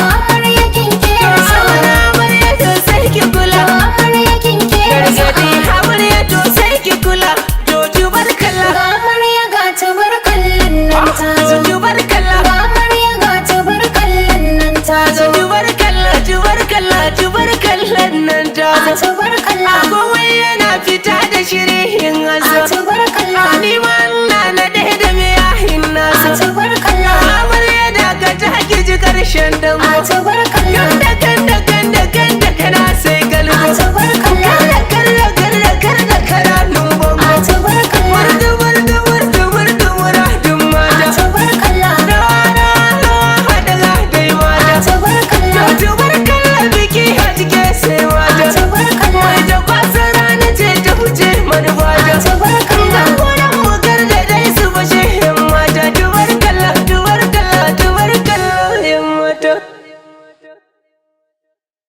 amarya kin kera sawa. Amarya to sai ki kula. Amarya kin kera sawa. Gargadi amarya to sai ki kula. Joju barkalla. Amarya ga tabarkallan nan ta zo. Joju barkalla. Amarya ga tabarkallan nan ta zo. Jubarkalla, jubarkalla, jubarkallan nan ta zo. Tabarkalla. Komai yana fita da shirin azo. Tabarkalla. Ni ma ina na ɗaya da miyahin nazo. Tabarkalla. Amarya da ka ta ki ji ƙarshen dango. Tabarkalla.